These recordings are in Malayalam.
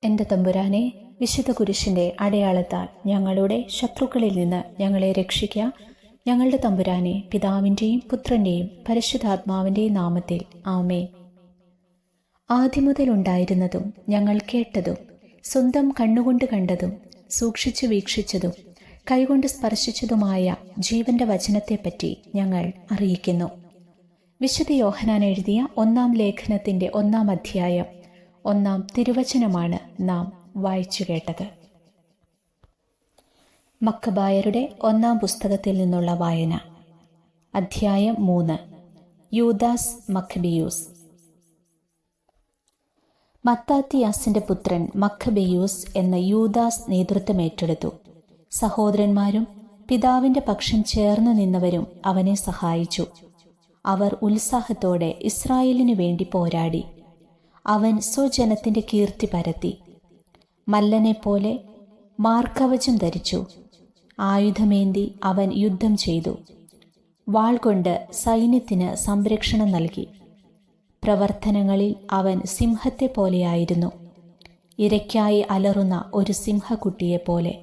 എൻ്റെ തമ്പുരാനെ, വിശുദ്ധ കുരിശിൻ്റെ അടയാളത്താൽ ഞങ്ങളുടെ ശത്രുക്കളിൽ നിന്ന് ഞങ്ങളെ രക്ഷിക്കുക. ഞങ്ങളുടെ തമ്പുരാനെ, പിതാവിൻ്റെയും പുത്രൻ്റെയും പരിശുദ്ധാത്മാവിൻ്റെയും നാമത്തിൽ ആമേൻ. ആദ്യമുതലുണ്ടായിരുന്നതും ഞങ്ങൾ കേട്ടതും സ്വന്തം കണ്ണുകൊണ്ട് കണ്ടതും സൂക്ഷിച്ചു വീക്ഷിച്ചതും കൈകൊണ്ട് സ്പർശിച്ചതുമായ ജീവന്റെ വചനത്തെപ്പറ്റി ഞങ്ങൾ അറിയിക്കുന്നു. വിശുദ്ധ യോഹന്നാൻ എഴുതിയ 1-ാം ലേഖനത്തിൻ്റെ 1-ാം അധ്യായം 1-ാം തിരുവചനമാണ് നാം വായിച്ചു കേട്ടത്. മക്കബായരുടെ 1-ാം പുസ്തകത്തിൽ നിന്നുള്ള വായന. അധ്യായം 3. യൂദാസ് മക്കബിയൂസ്. മത്താത്തിയാസിന്റെ പുത്രൻ മക്കബെയൂസ് എന്ന യൂദാസ് നേതൃത്വം ഏറ്റെടുത്തു. സഹോദരന്മാരും പിതാവിന്റെ പക്ഷം ചേർന്നു നിന്നവരും അവനെ സഹായിച്ചു. അവർ ഉത്സാഹത്തോടെ ഇസ്രായേലിനു വേണ്ടി പോരാടി. അവൻ സ്വജനത്തിന്റെ കീർത്തി പരത്തി. മല്ലനെപ്പോലെ മാർക്കവചം ധരിച്ചു. ആയുധമേന്തി അവൻ യുദ്ധം ചെയ്തു. വാൾ കൊണ്ട് സൈന്യത്തിന് സംരക്ഷണം നൽകി. പ്രവർത്തനങ്ങളിൽ അവൻ സിംഹത്തെ പോലെയായിരുന്നു, ഇരയ്ക്കായി അലറുന്ന ഒരു സിംഹക്കുട്ടിയെപ്പോലെ.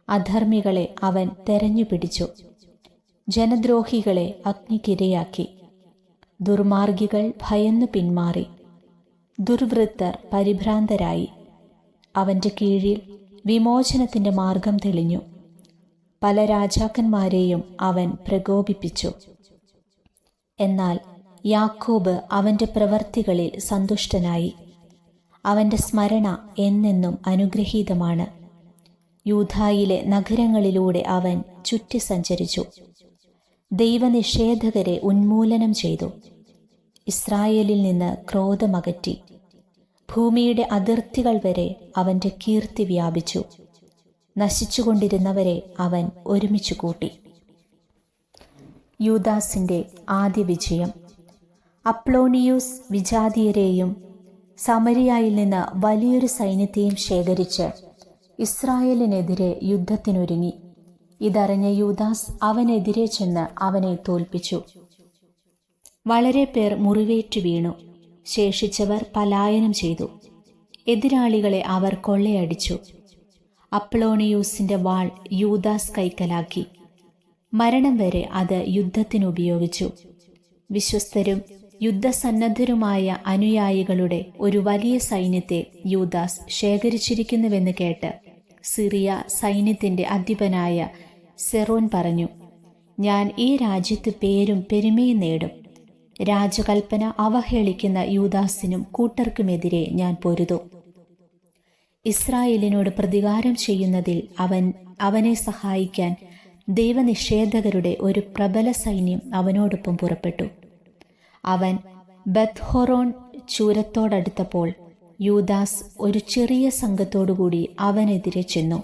അധർമ്മികളെ അവൻ തെരഞ്ഞുപിടിച്ചു, ജനദ്രോഹികളെ അഗ്നിക്കിരയാക്കി. ദുർമാർഗികൾ ഭയന്നു പിന്മാറി, ദുർവൃത്തർ പരിഭ്രാന്തരായി. അവന്റെ കീഴിൽ വിമോചനത്തിന്റെ മാർഗം തെളിഞ്ഞു. പല രാജാക്കന്മാരെയും അവൻ പ്രകോപിപ്പിച്ചു. എന്നാൽ യാക്കോബ് അവന്റെ പ്രവർത്തികളിൽ സന്തുഷ്ടനായി. അവന്റെ സ്മരണ എന്നെന്നും അനുഗ്രഹീതമാണ്. യൂദായിലെ നഗരങ്ങളിലൂടെ അവൻ ചുറ്റി സഞ്ചരിച്ചു. ദൈവനിഷേധകരെ ഉന്മൂലനം ചെയ്തു. ഇസ്രായേലിൽ നിന്ന് ക്രോധമകറ്റി. ഭൂമിയുടെ അതിർത്തികൾ വരെ അവന്റെ കീർത്തി വ്യാപിച്ചു. നശിച്ചുകൊണ്ടിരുന്നവരെ അവൻ ഒരുമിച്ചു കൂട്ടി. യൂദാസിന്റെ ആദ്യ വിജയം. അപ്ലോണിയൂസ് വിജാതീയരെയും സമരിയായിൽ നിന്ന് വലിയൊരു സൈന്യത്തെയും ശേഖരിച്ച് ഇസ്രായേലിനെതിരെ യുദ്ധത്തിനൊരുങ്ങി. ഇതറിഞ്ഞ യൂദാസ് അവനെതിരെ ചെന്ന് അവനെ തോൽപ്പിച്ചു. വളരെ പേർ മുറിവേറ്റു വീണു. ശേഷിച്ചവർ പലായനം ചെയ്തു. എതിരാളികളെ അവർ കൊള്ളയടിച്ചു. അപ്ലോണിയൂസിന്റെ വാൾ യൂദാസ് കൈക്കലാക്കി. മരണം വരെ അത് യുദ്ധത്തിനുപയോഗിച്ചു. വിശ്വസ്തരും യുദ്ധസന്നദ്ധരുമായ അനുയായികളുടെ ഒരു വലിയ സൈന്യത്തെ യൂദാസ് ശേഖരിച്ചിരിക്കുന്നുവെന്ന് കേട്ട് സിറിയ സൈന്യത്തിന്റെ അധിപനായ സെറോൻ പറഞ്ഞു, ഞാൻ ഈ രാജ്യത്ത് പേരും പെരുമയും നേടും. രാജകൽപ്പന അവഹേളിക്കുന്ന യൂദാസിനും കൂട്ടർക്കുമെതിരെ ഞാൻ പൊരുതും. ഇസ്രായേലിനോട് പ്രതികാരം ചെയ്യുന്നതിൽ അവനെ സഹായിക്കാൻ ദൈവനിഷേധകരുടെ ഒരു പ്രബല സൈന്യം അവനോടൊപ്പം പുറപ്പെട്ടു. അവൻ ബത്ത്ഹൊറോൺ ചൂരത്തോടടുത്തപ്പോൾ യൂദാസ് ഒരു ചെറിയ സംഘത്തോടുകൂടി അവനെതിരെ ചെന്നു.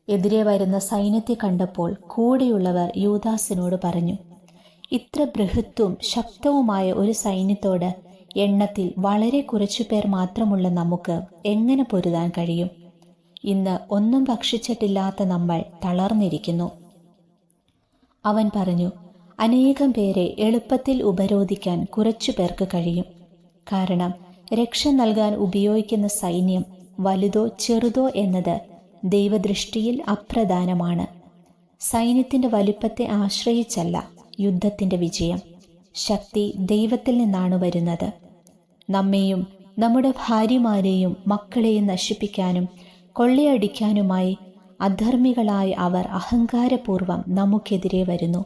എതിരെ വരുന്ന സൈന്യത്തെ കണ്ടപ്പോൾ കൂടെയുള്ളവർ യൂദാസിനോട് പറഞ്ഞു, ഇത്ര ബൃഹത്തും ശക്തവുമായ ഒരു സൈന്യത്തോട് എണ്ണത്തിൽ വളരെ കുറച്ചുപേർ മാത്രമുള്ള നമുക്ക് എങ്ങനെ പൊരുതാൻ കഴിയും? ഇന്ന് ഒന്നും ഭക്ഷിച്ചിട്ടില്ലാത്ത നമ്മൾ തളർന്നിരിക്കുന്നു. അവൻ പറഞ്ഞു, അനേകം പേരെ എളുപ്പത്തിൽ ഉപരോധിക്കാൻ കുറച്ചു പേർക്ക് കഴിയും. കാരണം രക്ഷ നൽകാൻ ഉപയോഗിക്കുന്ന സൈന്യം വലുതോ ചെറുതോ എന്നത് ദൈവദൃഷ്ടിയിൽ അപ്രധാനമാണ്. സൈന്യത്തിന്റെ വലുപ്പത്തെ ആശ്രയിച്ചല്ല യുദ്ധത്തിന്റെ വിജയം. ശക്തി ദൈവത്തിൽ നിന്നാണ് വരുന്നത്. നമ്മെയും നമ്മുടെ ഭാര്യമാരെയും മക്കളെയും നശിപ്പിക്കാനും കൊള്ളയടിക്കാനുമായി അധർമ്മികളായ അവർ അഹങ്കാരപൂർവം നമുക്കെതിരെ വരുന്നു.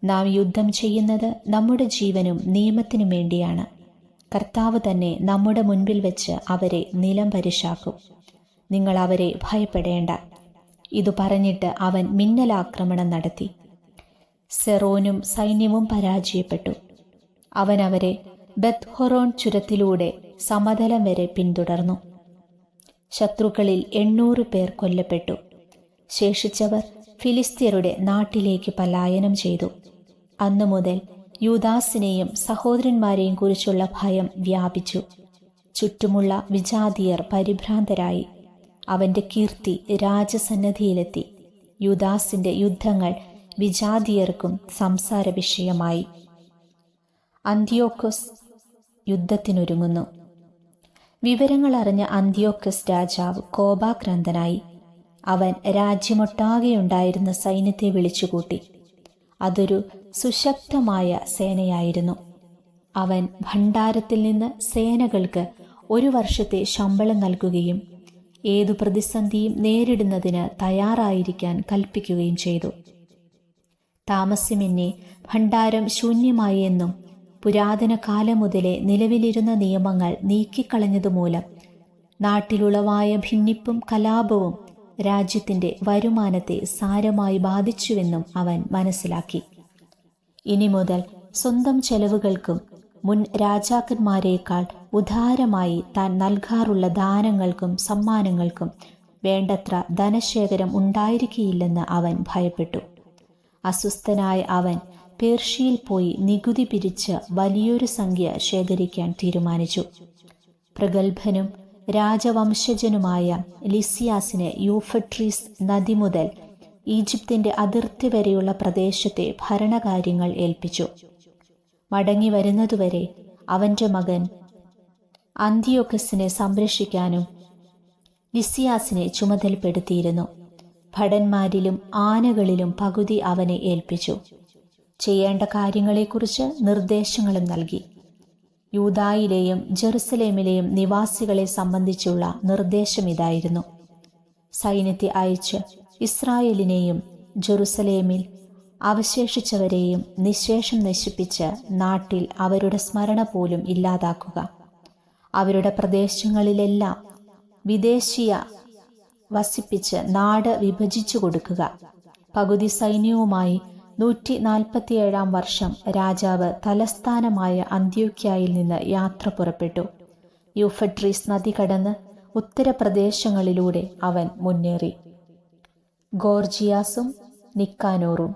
നാം യുദ്ധം ചെയ്യുന്നത് നമ്മുടെ ജീവനും നിയമത്തിനും വേണ്ടിയാണ്. കർത്താവ് തന്നെ നമ്മുടെ മുൻപിൽ വെച്ച് അവരെ നിലം പരിശാക്കും. നിങ്ങൾ അവരെ ഭയപ്പെടേണ്ട. ഇതു പറഞ്ഞിട്ട് അവൻ മിന്നലാക്രമണം നടത്തി. സെറോനും സൈന്യവും പരാജയപ്പെട്ടു. അവൻ അവരെ ബത്ത്ഹൊറോൺ ചുരത്തിലൂടെ സമതലം വരെ പിന്തുടർന്നു. ശത്രുക്കളിൽ 800 പേർ കൊല്ലപ്പെട്ടു. ശേഷിച്ചവർ ഫിലിസ്ത്യരുടെ നാട്ടിലേക്ക് പലായനം ചെയ്തു. അന്നു മുതൽ യൂദാസിനെയും സഹോദരന്മാരെയും കുറിച്ചുള്ള ഭയം വ്യാപിച്ചു. ചുറ്റുമുള്ള വിജാതീയർ പരിഭ്രാന്തരായി. അവന്റെ കീർത്തി രാജസന്നദ്ധിയിലെത്തി. യൂദാസിന്റെ യുദ്ധങ്ങൾ വിജാതീയർക്കും സംസാര വിഷയമായി. അന്ത്യോക്കോസ് യുദ്ധത്തിനൊരുങ്ങുന്നു. വിവരങ്ങൾ അറിഞ്ഞ അന്ത്യോക്കസ് രാജാവ് കോപാക്രാന്തനായി. അവൻ രാജ്യമൊട്ടാകെയുണ്ടായിരുന്ന സൈന്യത്തെ വിളിച്ചുകൂട്ടി. അതൊരു സുശക്തമായ സേനയായിരുന്നു. അവൻ ഭണ്ഡാരത്തിൽ നിന്ന് സേനകൾക്ക് 1 വർഷത്തെ ശമ്പളം നൽകുകയും ഏതു പ്രതിസന്ധിയും നേരിടുന്നതിന് തയ്യാറായിരിക്കാൻ കൽപ്പിക്കുകയും ചെയ്തു. താമസ്യമെന്നേ ഭണ്ഡാരം ശൂന്യമായി എന്നും പുരാതന കാലം മുതലേ നിലവിലിരുന്ന നിയമങ്ങൾ നീക്കിക്കളഞ്ഞതുമൂലം നാട്ടിലുളവായ ഭിന്നിപ്പും കലാപവും രാജ്യത്തിൻ്റെ വരുമാനത്തെ സാരമായി ബാധിച്ചുവെന്നും അവൻ മനസ്സിലാക്കി. ഇനി മുതൽ സ്വന്തം ചെലവുകൾക്കും മുൻ രാജാക്കന്മാരേക്കാൾ ഉദാരമായി താൻ നൽകാറുള്ള ദാനങ്ങൾക്കും സമ്മാനങ്ങൾക്കും വേണ്ടത്ര ധനശേഖരം ഉണ്ടായിരിക്കുകയില്ലെന്ന് അവൻ ഭയപ്പെട്ടു. അസ്വസ്ഥനായ അവൻ പേർഷ്യയിൽ പോയി നികുതി പിരിച്ച് വലിയൊരു സംഖ്യ ശേഖരിക്കാൻ തീരുമാനിച്ചു. പ്രഗത്ഭനും രാജവംശജനുമായ ലിസിയാസിനെ യൂഫട്രീസ് നദി മുതൽ ഈജിപ്തിൻ്റെ അതിർത്തി വരെയുള്ള പ്രദേശത്തെ ഭരണകാര്യങ്ങൾ ഏൽപ്പിച്ചു. മടങ്ങി വരുന്നതുവരെ അവൻ്റെ മകൻ അന്തിയോക്കസിനെ സംരക്ഷിക്കാനും ലിസിയാസിനെ ചുമതലപ്പെടുത്തിയിരുന്നു. ഭടന്മാരിലും ആനകളിലും പകുതി അവനെ ഏൽപ്പിച്ചു. ചെയ്യേണ്ട കാര്യങ്ങളെക്കുറിച്ച് നിർദ്ദേശങ്ങളും നൽകി. യൂദായിലെയും ജെറുസലേമിലെയും നിവാസികളെ സംബന്ധിച്ചുള്ള നിർദ്ദേശം ഇതായിരുന്നു: സൈന്യത്തെ അയച്ച് ഇസ്രായേലിനെയും ജെറുസലേമിൽ അവശേഷിച്ചവരെയും നിശേഷം നശിപ്പിച്ച് നാട്ടിൽ അവരുടെ സ്മരണ പോലും ഇല്ലാതാക്കുക. അവരുടെ പ്രദേശങ്ങളിലെല്ലാം വിദേശീയ വസിപ്പിച്ച് നാട് വിഭജിച്ചു കൊടുക്കുക. പകുതി സൈന്യവുമായി 147 വർഷം രാജാവ് തലസ്ഥാനമായ അന്ത്യോക്യയിൽ നിന്ന് യാത്ര പുറപ്പെട്ടു. യൂഫട്രീസ് നദി കടന്ന് ഉത്തരപ്രദേശങ്ങളിലൂടെ അവൻ മുന്നേറി. ഗോർജിയാസും നിക്കാനോറും.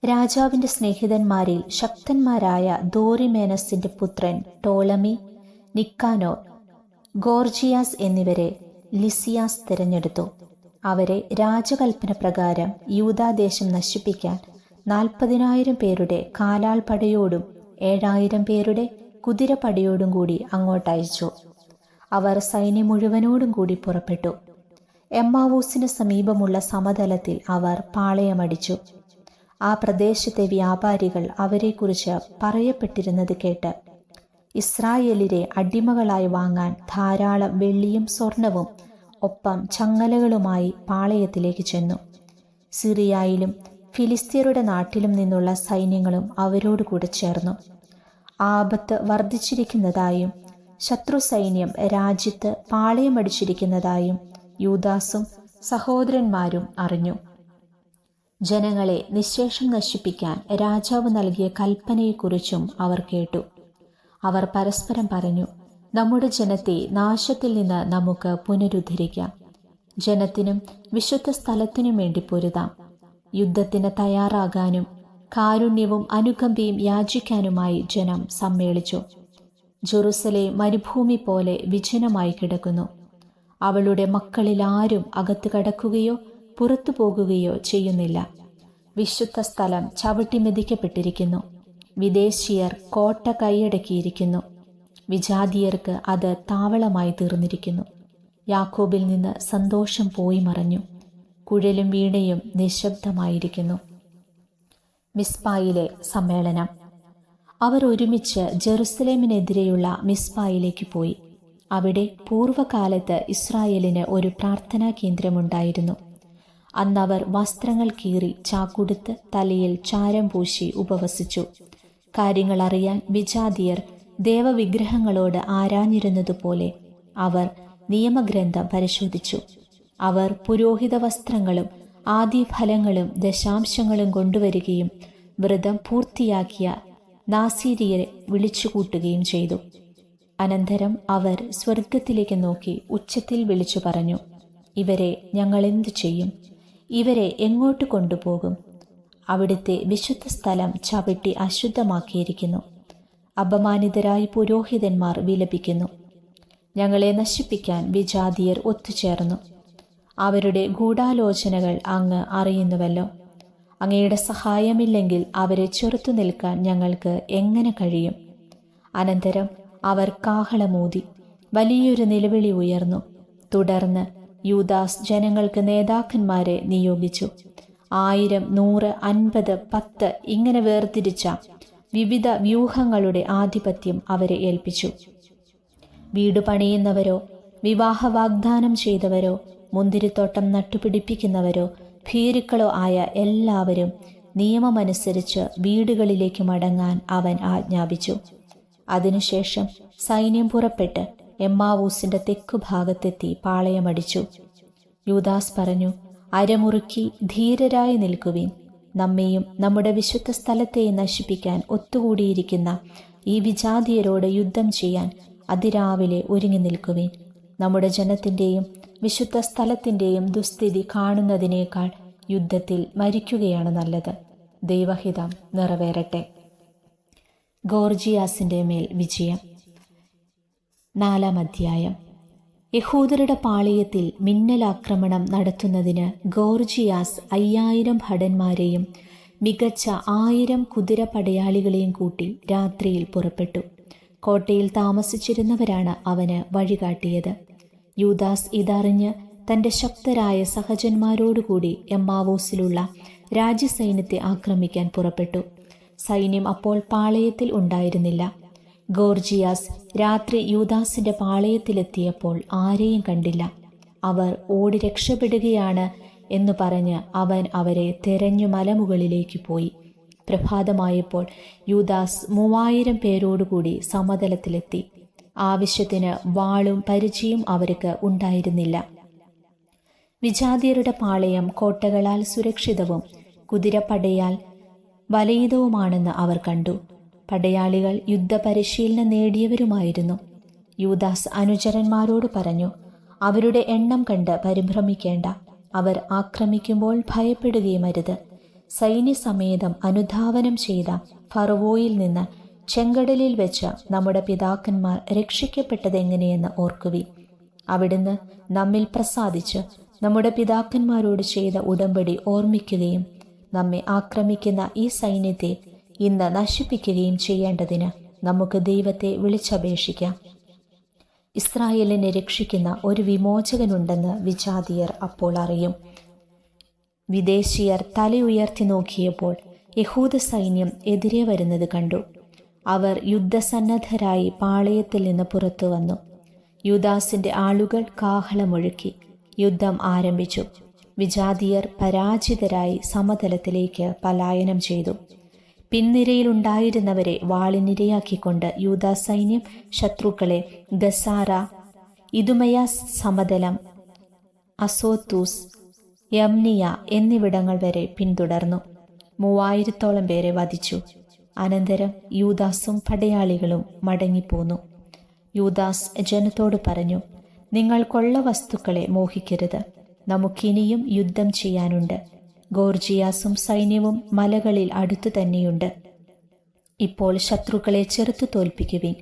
രാജാവിൻ്റെ സ്നേഹിതന്മാരിൽ ശക്തന്മാരായ ദോറിമേനസിൻ്റെ പുത്രൻ ടോളമി, നിക്കാനോർ, ഗോർജിയാസ് എന്നിവരെ ലിസിയാസ് തിരഞ്ഞെടുത്തു. അവരെ രാജകൽപ്പന പ്രകാരം യൂദാദേശം നശിപ്പിക്കാൻ 40,000 പേരുടെ കാലാൾപ്പടയോടും 7,000 പേരുടെ കുതിരപ്പടയോടും കൂടി അങ്ങോട്ടയച്ചു. അവർ സൈന്യം മുഴുവനോടും കൂടി പുറപ്പെട്ടു. എമ്മാവൂസിന് സമീപമുള്ള സമതലത്തിൽ അവർ പാളയമടിച്ചു. ആ പ്രദേശത്തെ വ്യാപാരികൾ അവരെക്കുറിച്ച് പറയപ്പെട്ടിരുന്നത് കേട്ട് ഇസ്രായേലിനെ അടിമകളായി വാങ്ങാൻ ധാരാളം വെള്ളിയും സ്വർണവും ഒപ്പം ചങ്ങലകളുമായി പാളയത്തിലേക്ക് ചെന്നു. സിറിയയിലും ഫിലിസ്തീനയുടെ നാട്ടിലും നിന്നുള്ള സൈന്യങ്ങളും അവരോട് കൂടെ ചേർന്നു. ആപത്ത് വർദ്ധിച്ചിരിക്കുന്നതായും ശത്രു സൈന്യം രാജ്യത്ത് പാളയമടിച്ചിരിക്കുന്നതായും യൂദാസും സഹോദരന്മാരും അറിഞ്ഞു. ജനങ്ങളെ നിശേഷം നശിപ്പിക്കാൻ രാജാവ് നൽകിയ കൽപ്പനയെക്കുറിച്ചും അവർ കേട്ടു. അവർ പരസ്പരം പറഞ്ഞു: നമ്മുടെ ജനത്തെ നാശത്തിൽ നിന്ന് നമുക്ക് പുനരുദ്ധരിക്കാം. ജനത്തിനും വിശുദ്ധ സ്ഥലത്തിനും വേണ്ടി പൊരുതാം. യുദ്ധത്തിന് തയ്യാറാകാനും കാരുണ്യവും അനുകമ്പയും യാചിക്കാനുമായി ജനം സമ്മേളിച്ചു. ജെറുസലേം മരുഭൂമി പോലെ വിജനമായി കിടക്കുന്നു. അവളുടെ മക്കളിൽ ആരും അകത്ത് കടക്കുകയോ പുറത്തു പോകുകയോ ചെയ്യുന്നില്ല. വിശുദ്ധ സ്ഥലം ചവിട്ടി മെതിക്കപ്പെട്ടിരിക്കുന്നു. വിദേശീയർ കോട്ട കൈയടക്കിയിരിക്കുന്നു. വിജാതീയർക്ക് അത് താവളമായി തീർന്നിരിക്കുന്നു. യാക്കോബിൽ നിന്ന് സന്തോഷം പോയി മറഞ്ഞു. കുഴലും വീണയും നിശബ്ദമായിരിക്കുന്നു. മിസ്പായിലെ സമ്മേളനം. അവർ ഒരുമിച്ച് ജെറുസലേമിനെതിരെയുള്ള മിസ്പായിലേക്ക് പോയി. അവിടെ പൂർവ്വകാലത്ത് ഇസ്രായേലിന് ഒരു പ്രാർത്ഥനാ കേന്ദ്രമുണ്ടായിരുന്നു. അന്നവർ വസ്ത്രങ്ങൾ കീറി ചാക്കുടുത്ത് തലയിൽ ചാരം പൂശി ഉപവസിച്ചു. കാര്യങ്ങൾ അറിയാൻ വിജാതീയർ ദേവവിഗ്രഹങ്ങളോട് ആരാഞ്ഞിരുന്നതുപോലെ അവർ നിയമഗ്രന്ഥം പരിശോധിച്ചു. അവർ പുരോഹിത വസ്ത്രങ്ങളും ആദ്യഫലങ്ങളും ദശാംശങ്ങളും കൊണ്ടുവരികയും വ്രതം പൂർത്തിയാക്കിയ നാസീരിയരെ വിളിച്ചുകൂട്ടുകയും ചെയ്തു. അനന്തരം അവർ സ്വർഗത്തിലേക്ക് നോക്കി ഉച്ചത്തിൽ വിളിച്ചു പറഞ്ഞു: ഇവരെ ഞങ്ങൾ എന്തു ചെയ്യും? ഇവരെ എങ്ങോട്ട് കൊണ്ടുപോകും? അവിടുത്തെ വിശുദ്ധ സ്ഥലം ചവിട്ടി അശുദ്ധമാക്കിയിരിക്കുന്നു. അപമാനിതരായി പുരോഹിതന്മാർ വിലപിക്കുന്നു. ഞങ്ങളെ നശിപ്പിക്കാൻ വിജാതീയർ ഒത്തുചേർന്നു. അവരുടെ ഗൂഢാലോചനകൾ അങ്ങ് അറിയുന്നുവല്ലോ. അങ്ങയുടെ സഹായമില്ലെങ്കിൽ അവരെ ചെറുത്തു നിൽക്കാൻ ഞങ്ങൾക്ക് എങ്ങനെ കഴിയും? അനന്തരം അവർ കാഹളമൂതി വലിയൊരു നിലവിളി ഉയർന്നു. തുടർന്ന് യൂദാസ് ജനങ്ങൾക്ക് നേതാക്കന്മാരെ നിയോഗിച്ചു. 1000, 100, 50, 10 ഇങ്ങനെ വേർതിരിച്ച വിവിധ വ്യൂഹങ്ങളുടെ ആധിപത്യം അവരെ ഏൽപ്പിച്ചു. വീട് പണിയുന്നവരോ, വിവാഹ വാഗ്ദാനം ചെയ്തവരോ, മുന്തിരിത്തോട്ടം നട്ടുപിടിപ്പിക്കുന്നവരോ, ഭീരുക്കളോ ആയ എല്ലാവരും നിയമമനുസരിച്ച് വീടുകളിലേക്ക് മടങ്ങാൻ അവൻ ആജ്ഞാപിച്ചു. അതിനുശേഷം സൈന്യം പുറപ്പെട്ട് എമ്മാവൂസിന്റെ തെക്കുഭാഗത്തെത്തി പാളയമടിച്ചു. യൂദാസ് പറഞ്ഞു, അരമുറുക്കി ധീരരായി നിൽക്കുവിൻ. നമ്മെയും നമ്മുടെ വിശുദ്ധ സ്ഥലത്തെയും നശിപ്പിക്കാൻ ഒത്തുകൂടിയിരിക്കുന്ന ഈ വിജാതീയരോട് യുദ്ധം ചെയ്യാൻ അതിരാവിലെ ഒരുങ്ങി നിൽക്കുവിൻ. നമ്മുടെ ജനത്തിൻ്റെയും വിശുദ്ധ സ്ഥലത്തിൻ്റെയും ദുസ്ഥിതി കാണുന്നതിനേക്കാൾ യുദ്ധത്തിൽ മരിക്കുകയാണ് നല്ലത്. ദൈവഹിതം നിറവേറട്ടെ. ഗോർജിയാസിന്റെ മേൽ വിജയം. 4-ാം അധ്യായം. യഹൂദരുടെ പാളയത്തിൽ മിന്നലാക്രമണം നടത്തുന്നതിന് ഗോർജിയാസ് 5000 ഭടന്മാരെയും മികച്ച 1000 കുതിര പടയാളികളെയും കൂട്ടി രാത്രിയിൽ പുറപ്പെട്ടു. കോട്ടയിൽ താമസിച്ചിരുന്നവരാണ് അവന് വഴികാട്ടിയത്. യൂദാസ് ഇതറിഞ്ഞ് തൻ്റെ ശക്തരായ സഹചന്മാരോടുകൂടി എമ്മാവൂസിലുള്ള രാജ്യസൈന്യത്തെ ആക്രമിക്കാൻ പുറപ്പെട്ടു. സൈന്യം അപ്പോൾ പാളയത്തിൽ ഉണ്ടായിരുന്നില്ല. ഗോർജിയാസ് രാത്രി യൂദാസിന്റെ പാളയത്തിലെത്തിയപ്പോൾ ആരെയും കണ്ടില്ല. അവർ ഓടി രക്ഷപ്പെടുകയാണ് എന്ന് പറഞ്ഞ് അവൻ അവരെ തെരഞ്ഞു മലമുകളിലേക്ക് പോയി. പ്രഭാതമായപ്പോൾ യൂദാസ് 3000 പേരോടുകൂടി സമതലത്തിലെത്തി. ആവശ്യത്തിന് വാളും പരിചയും അവർക്ക് ഉണ്ടായിരുന്നില്ല. വിജാതിയരുടെ പാളയം കോട്ടകളാൽ സുരക്ഷിതവും കുതിരപ്പടയാൽ വലയിതവുമാണെന്ന് അവർ കണ്ടു. പടയാളികൾ യുദ്ധപരിശീലനം നേടിയവരുമായിരുന്നു. യൂദാസ് അനുചരന്മാരോട് പറഞ്ഞു, അവരുടെ എണ്ണം കണ്ട് പരിഭ്രമിക്കേണ്ട. അവർ ആക്രമിക്കുമ്പോൾ ഭയപ്പെടുകയുമരുത്. സൈന്യസമേതം അനുധാവനം ചെയ്ത ഫറവോയിൽ നിന്ന് ചെങ്കടലിൽ വെച്ച് നമ്മുടെ പിതാക്കന്മാർ രക്ഷിക്കപ്പെട്ടതെങ്ങനെയെന്ന് ഓർക്കുവിൻ. അവിടുന്ന് നമ്മിൽ പ്രസാദിച്ച് നമ്മുടെ പിതാക്കന്മാരോട് ചെയ്ത ഉടമ്പടി ഓർമ്മിക്കുകയും നമ്മെ ആക്രമിക്കുന്ന ഈ സൈന്യത്തെ ഇന്ന് നശിപ്പിക്കുകയും ചെയ്യേണ്ടതിന് നമുക്ക് ദൈവത്തെ വിളിച്ചപേക്ഷിക്കാം. ഇസ്രായേലിനെ രക്ഷിക്കുന്ന ഒരു വിമോചകനുണ്ടെന്ന് വിജാതിയർ അപ്പോൾ അറിയും. വിദേശീയർ തലയുയർത്തി നോക്കിയപ്പോൾ യഹൂദ സൈന്യം എതിരെ വരുന്നത് കണ്ടു. അവർ യുദ്ധസന്നദ്ധരായി പാളയത്തിൽ നിന്ന് പുറത്തു വന്നു. യൂദാസിന്റെ ആളുകൾ കാഹളമൊഴുക്കി. യുദ്ധം ആരംഭിച്ചു. വിജാതിയർ പരാജിതരായി സമതലത്തിലേക്ക് പലായനം ചെയ്തു. പിൻനിരയിലുണ്ടായിരുന്നവരെ വാളിനിരയാക്കിക്കൊണ്ട് യൂദാ സൈന്യം ശത്രുക്കളെ ഗസാര, ഇദുമയ സമതലം, അസോത്തൂസ്, യംനിയ എന്നിവിടങ്ങൾ വരെ പിന്തുടർന്നു. 3000-ഓളം പേരെ വധിച്ചു. അനന്തരം യൂദാസും പടയാളികളും മടങ്ങിപ്പോന്നു. യൂദാസ് ജനത്തോട് പറഞ്ഞു, നിങ്ങൾ കൊള്ള വസ്തുക്കളെ മോഹിക്കരുത്. നമുക്കിനിയും യുദ്ധം ചെയ്യാനുണ്ട്. ഗോർജിയാസും സൈന്യവും മലകളിൽ അടുത്തു തന്നെയുണ്ട്. ഇപ്പോൾ ശത്രുക്കളെ ചെറുത്തു തോൽപ്പിക്കുവിൻ.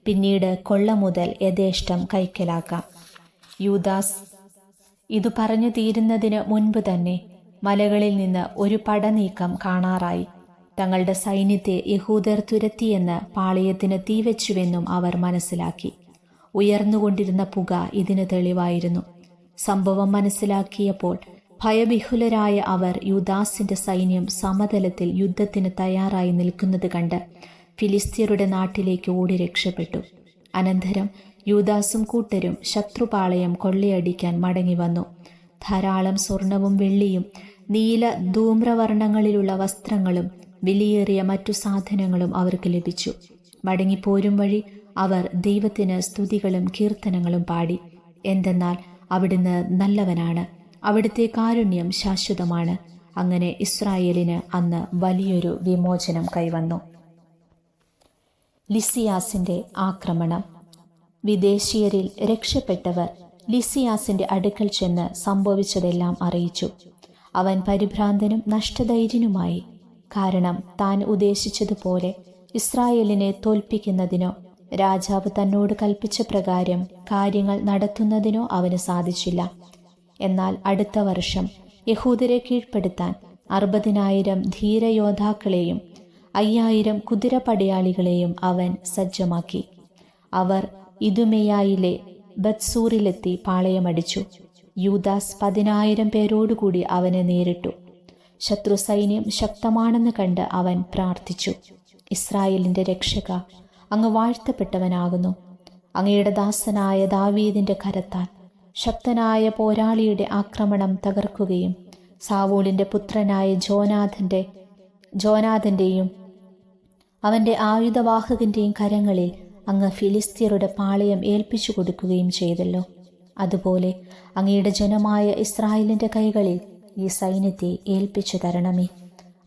പിന്നീട് കൊള്ള മുതൽ യഥേഷ്ടം കൈക്കലാക്കാം. യൂദാസ് ഇതു പറഞ്ഞു തീരുന്നതിന് മുൻപ് തന്നെ മലകളിൽ നിന്ന് ഒരു പടനീക്കം കാണാറായി. തങ്ങളുടെ സൈന്യത്തെ യഹൂദർ തുരത്തിയെന്ന് പാളയത്തിന് തീവെച്ചുവെന്നും അവർ മനസ്സിലാക്കി. ഉയർന്നുകൊണ്ടിരുന്ന പുക ഇതിന് തെളിവായിരുന്നു. സംഭവം മനസ്സിലാക്കിയപ്പോൾ ഭയവിഹുലരായ അവർ യൂദാസിന്റെ സൈന്യം സമതലത്തിൽ യുദ്ധത്തിന് തയ്യാറായി നിൽക്കുന്നത് കണ്ട് ഫിലിസ്ത്യരുടെ നാട്ടിലേക്ക് ഓടി രക്ഷപ്പെട്ടു. അനന്തരം യൂദാസും കൂട്ടരും ശത്രുപാളയം കൊള്ളയടിക്കാൻ മടങ്ങി വന്നു. ധാരാളം സ്വർണവും വെള്ളിയും നീല ധൂമ്രവർണ്ണങ്ങളിലുള്ള വസ്ത്രങ്ങളും വിലയേറിയ മറ്റു സാധനങ്ങളും അവർക്ക് ലഭിച്ചു. മടങ്ങിപ്പോരും വഴി അവർ ദൈവത്തിന് സ്തുതികളും കീർത്തനങ്ങളും പാടി. എന്തെന്നാൽ അവിടുന്ന് നല്ലവനാണ്, അവിടുത്തെ കാരുണ്യം ശാശ്വതമാണ്. അങ്ങനെ ഇസ്രായേലിന് അന്ന് വലിയൊരു വിമോചനം കൈവന്നു. ലിസിയാസിന്റെ ആക്രമണം. വിദേശീയരിൽ രക്ഷപ്പെട്ടവർ ലിസിയാസിന്റെ അടുക്കൽ ചെന്ന് സംഭവിച്ചതെല്ലാം അറിയിച്ചു. അവൻ പരിഭ്രാന്തനും നഷ്ടധൈര്യനുമായി. കാരണം താൻ ഉദ്ദേശിച്ചതുപോലെ ഇസ്രായേലിനെ തോൽപ്പിക്കുന്നതിനോ രാജാവ് തന്നോട് കൽപ്പിച്ച പ്രകാരം കാര്യങ്ങൾ നടത്തുന്നതിനോ അവന് സാധിച്ചില്ല. എന്നാൽ അടുത്ത വർഷം യഹൂദരെ കീഴ്പ്പെടുത്താൻ 60,000 ധീരയോദ്ധാക്കളെയും 5000 കുതിരപടയാളികളെയും അവൻ സജ്ജമാക്കി. അവർ ഇദുമെയായിലെ ബത്സൂറിലെത്തി പാളയമടിച്ചു. യൂദാസ് 10,000 പേരോടുകൂടി അവനെ നേരിട്ടു. ശത്രു സൈന്യം ശക്തമാണെന്ന് കണ്ട് അവൻ പ്രാർത്ഥിച്ചു, ഇസ്രായേലിന്റെ രക്ഷക, അങ്ങ് വാഴ്ത്തപ്പെട്ടവനാകുന്നു. അങ്ങയുടെ ദാസനായ ദാവീദിന്റെ കരത്താൽ ശക്തനായ പോരാളിയുടെ ആക്രമണം തകർക്കുകയും സാവൂളിന്റെ പുത്രനായ ജോനാഥന്റെയും അവന്റെ ആയുധവാഹകന്റെയും കരങ്ങളിൽ അങ്ങ് ഫിലിസ്ത്യരുടെ പാളയം ഏൽപ്പിച്ചു കൊടുക്കുകയും ചെയ്തല്ലോ. അതുപോലെ അങ്ങയുടെ ജനമായ ഇസ്രായേലിന്റെ കൈകളിൽ ഈ സൈന്യത്തെ ഏൽപ്പിച്ചു തരണമേ.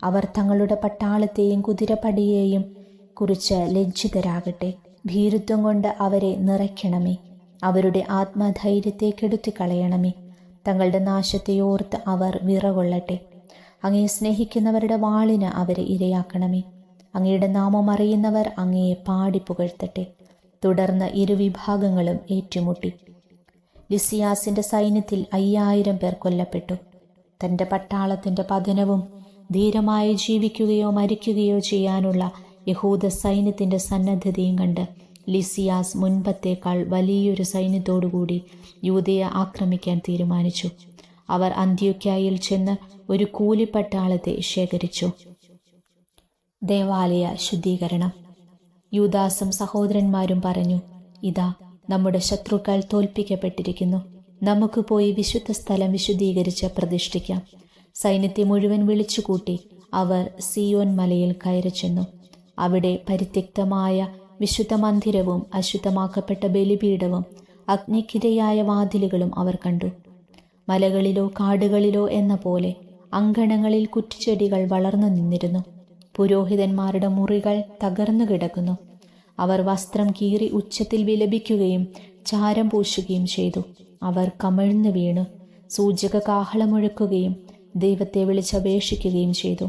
അവർ തങ്ങളുടെ പട്ടാളത്തെയും കുതിരപ്പടിയെയും കുറിച്ച് ലജ്ജിതരാകട്ടെ. ഭീരുത്വം കൊണ്ട് അവരെ നിറയ്ക്കണമേ. അവരുടെ ആത്മധൈര്യത്തെ കെടുത്തിക്കളയണമേ. തങ്ങളുടെ നാശത്തെയോർത്ത് അവർ വിറകൊള്ളട്ടെ. അങ്ങയെ സ്നേഹിക്കുന്നവരുടെ വാളിന് അവരെ ഇരയാക്കണമേ. അങ്ങയുടെ നാമം അറിയുന്നവർ അങ്ങയെ പാടി പുകഴ്ത്തട്ടെ. തുടർന്ന് ഇരുവിഭാഗങ്ങളും ഏറ്റുമുട്ടി. ലിസിയാസിന്റെ സൈന്യത്തിൽ 5,000 പേർ കൊല്ലപ്പെട്ടു. തന്റെ പട്ടാളത്തിന്റെ പതനവും ധീരമായി ജീവിക്കുകയോ മരിക്കുകയോ ചെയ്യാനുള്ള യഹൂദ സൈന്യത്തിന്റെ സന്നദ്ധതയും കണ്ട് ലിസിയാസ് മുൻപത്തേക്കാൾ വലിയൊരു സൈന്യത്തോടുകൂടി യൂദയെ ആക്രമിക്കാൻ തീരുമാനിച്ചു. അവർ അന്ത്യോക്യയിൽ ചെന്ന് ഒരു കൂലിപ്പട്ടാളത്തെ ശേഖരിച്ചു. ദേവാലയ ശുദ്ധീകരണം. യൂദാസും സഹോദരന്മാരും പറഞ്ഞു, ഇതാ, നമ്മുടെ ശത്രുക്കൾ തോൽപ്പിക്കപ്പെട്ടിരിക്കുന്നു. നമുക്ക് പോയി വിശുദ്ധ സ്ഥലം വിശുദ്ധീകരിച്ച് പ്രതിഷ്ഠിക്കാം. സൈന്യത്തെ മുഴുവൻ വിളിച്ചുകൂട്ടി അവർ സിയോൻ മലയിൽ കയറി ചെന്നു. അവിടെ പരിത്യക്തമായ വിശുദ്ധ മന്ദിരവും അശുദ്ധമാക്കപ്പെട്ട ബലിപീഠവും അഗ്നിക്കിരയായ വാതിലുകളും അവർ കണ്ടു. മലകളിലോ കാടുകളിലോ എന്ന പോലെ അങ്കണങ്ങളിൽ കുറ്റിച്ചെടികൾ വളർന്നു നിന്നിരുന്നു. പുരോഹിതന്മാരുടെ മുറികൾ തകർന്നു കിടക്കുന്നു. അവർ വസ്ത്രം കീറി ഉച്ചത്തിൽ വിലപിക്കുകയും ചാരം പൂശുകയും ചെയ്തു. അവർ കമിഴ്ന്നു വീണു സൂചക കാഹളമുഴക്കുകയും ദൈവത്തെ വിളിച്ചപേക്ഷിക്കുകയും ചെയ്തു.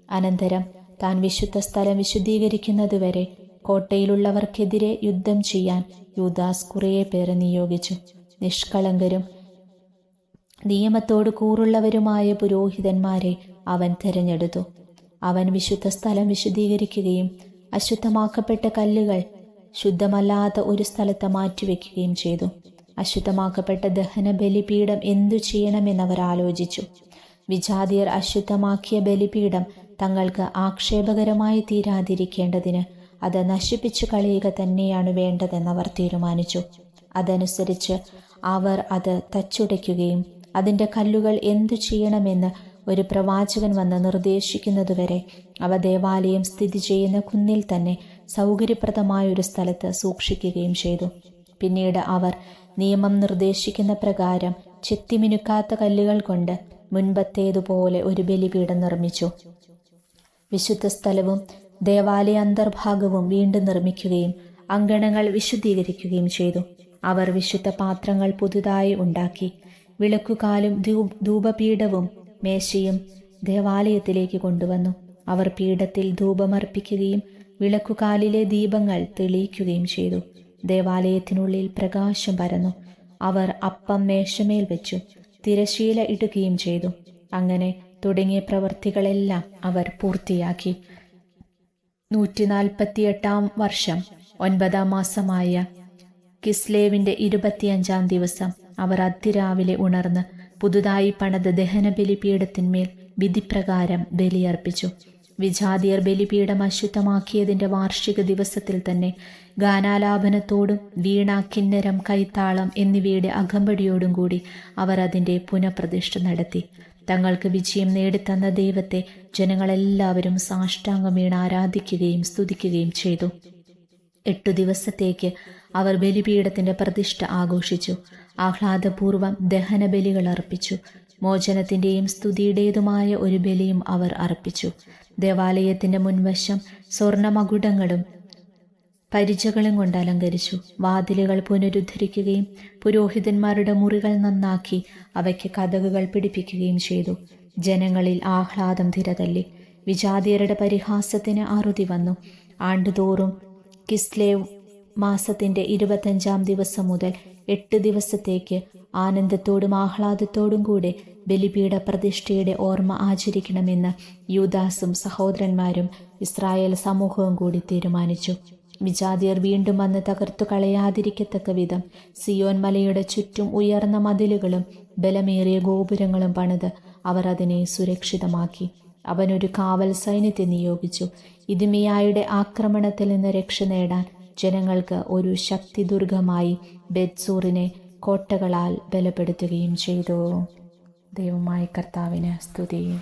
അനന്തരം താൻ വിശുദ്ധ സ്ഥലം വിശുദ്ധീകരിക്കുന്നതുവരെ കോട്ടയിലുള്ളവർക്കെതിരെ യുദ്ധം ചെയ്യാൻ യൂദാസ് കുറേ പേരെ നിയോഗിച്ചു. നിഷ്കളങ്കരും നിയമത്തോട് കൂറുള്ളവരുമായ പുരോഹിതന്മാരെ അവൻ തെരഞ്ഞെടുത്തു. അവൻ വിശുദ്ധ സ്ഥലം വിശുദ്ധീകരിക്കുകയും അശുദ്ധമാക്കപ്പെട്ട കല്ലുകൾ ശുദ്ധമല്ലാത്ത ഒരു സ്ഥലത്ത് മാറ്റിവെക്കുകയും ചെയ്തു. അശുദ്ധമാക്കപ്പെട്ട ദഹന ബലിപീഠം എന്തു ചെയ്യണമെന്നവർ ആലോചിച്ചു. വിജാതിയർ അശുദ്ധമാക്കിയ ബലിപീഠം തങ്ങൾക്ക് ആക്ഷേപകരമായി തീരാതിരിക്കേണ്ടതിന് അത് നശിപ്പിച്ചു കളയുക തന്നെയാണ് വേണ്ടതെന്നവർ തീരുമാനിച്ചു. അതനുസരിച്ച് അവർ അത് തച്ചുടയ്ക്കുകയും അതിൻ്റെ കല്ലുകൾ എന്തു ചെയ്യണമെന്ന് ഒരു പ്രവാചകൻ വന്ന് നിർദ്ദേശിക്കുന്നതുവരെ അവ ദേവാലയം സ്ഥിതി ചെയ്യുന്ന കുന്നിൽ തന്നെ സൗകര്യപ്രദമായ ഒരു സ്ഥലത്ത് സൂക്ഷിക്കുകയും ചെയ്തു. പിന്നീട് അവർ നിയമം നിർദ്ദേശിക്കുന്ന പ്രകാരം ചെത്തിമിനുക്കാത്ത കല്ലുകൾ കൊണ്ട് മുൻപത്തേതുപോലെ ഒരു ബലിപീഠം നിർമ്മിച്ചു. വിശുദ്ധ സ്ഥലവും ദേവാലയ അന്തർഭാഗവും വീണ്ടും നിർമ്മിക്കുകയും അങ്കണങ്ങൾ വിശുദ്ധീകരിക്കുകയും ചെയ്തു. അവർ വിശുദ്ധ പാത്രങ്ങൾ പുതുതായി ഉണ്ടാക്കി. വിളക്കുകാലും ധൂപപീഠവും മേശയും ദേവാലയത്തിലേക്ക് കൊണ്ടുവന്നു. അവർ പീഠത്തിൽ ധൂപമർപ്പിക്കുകയും വിളക്കുകാലിലെ ദീപങ്ങൾ തെളിയിക്കുകയും ചെയ്തു. ദേവാലയത്തിനുള്ളിൽ പ്രകാശം പരന്നു. അവർ അപ്പം മേശമേൽ വെച്ചു തിരശീല ഇടുകയും ചെയ്തു. അങ്ങനെ തുടങ്ങിയ പ്രവൃത്തികളെല്ലാം അവർ പൂർത്തിയാക്കി. 148-ാം വർഷം 9-ാം മാസമായ കിസ്ലേവിന്റെ 25-ാം ദിവസം അവർ അതിരാവിലെ ഉണർന്ന് പുതുതായി പണിത ദഹനബലിപീഠത്തിന്മേൽ വിധിപ്രകാരം ബലിയർപ്പിച്ചു. വിജാതിയർ ബലിപീഠം അശുദ്ധമാക്കിയതിൻ്റെ വാർഷിക ദിവസത്തിൽ തന്നെ ഗാനാലാപനത്തോടും വീണ, കിന്നരം, കൈത്താളം എന്നിവയുടെ അകമ്പടിയോടും കൂടി അവർ അതിൻ്റെ പുനഃപ്രതിഷ്ഠ നടത്തി. തങ്ങൾക്ക് വിജയം നേടിത്തന്ന ദൈവത്തെ ജനങ്ങളെല്ലാവരും സാഷ്ടാംഗം വീണ് ആരാധിക്കുകയും സ്തുതിക്കുകയും ചെയ്തു. 8 ദിവസത്തേക്ക് അവർ ബലിപീഠത്തിന്റെ പ്രതിഷ്ഠ ആഘോഷിച്ചു. ആഹ്ലാദപൂർവം ദഹനബലികൾ അർപ്പിച്ചു. മോചനത്തിൻ്റെയും സ്തുതിയുടേതുമായ ഒരു ബലിയും അവർ അർപ്പിച്ചു. ദേവാലയത്തിന്റെ മുൻവശം സ്വർണമകുടങ്ങളും പരിചകളും കൊണ്ട് അലങ്കരിച്ചു. വാതിലുകൾ പുനരുദ്ധരിക്കുകയും പുരോഹിതന്മാരുടെ മുറികൾ നന്നാക്കി അവയ്ക്ക് കതകുകൾ പിടിപ്പിക്കുകയും ചെയ്തു. ജനങ്ങളിൽ ആഹ്ലാദം തിരതല്ലി. വിജാതിയരുടെ പരിഹാസത്തിന് അറുതി വന്നു. ആണ്ടുതോറും കിസ്ലേവ് മാസത്തിന്റെ 25-ാം ദിവസം മുതൽ 8 ദിവസത്തേക്ക് ആനന്ദത്തോടും ആഹ്ലാദത്തോടും കൂടെ ബലിപീഠ പ്രതിഷ്ഠയുടെ ഓർമ്മ ആചരിക്കണമെന്ന് യൂദാസും സഹോദരന്മാരും ഇസ്രായേൽ സമൂഹവും കൂടി തീരുമാനിച്ചു. വിജാതിയർ വീണ്ടും വന്ന് തകർത്തു കളയാതിരിക്കത്തക്ക വിധം സിയോൻ മലയുടെ ചുറ്റും ഉയർന്ന മതിലുകളും ബലമേറിയ ഗോപുരങ്ങളും പണിത് അവർ അതിനെ സുരക്ഷിതമാക്കി. അവനൊരു കാവൽ സൈന്യത്തെ നിയോഗിച്ചു. ഇദിമിയായുടെ ആക്രമണത്തിൽ നിന്ന് രക്ഷ നേടാൻ ജനങ്ങൾക്ക് ഒരു ശക്തിദുർഗമായി ബെത്സൂറിനെ കോട്ടകളാൽ ബലപ്പെടുത്തുകയും ചെയ്തു. ദൈവമായ കർത്താവിന് സ്തുതി.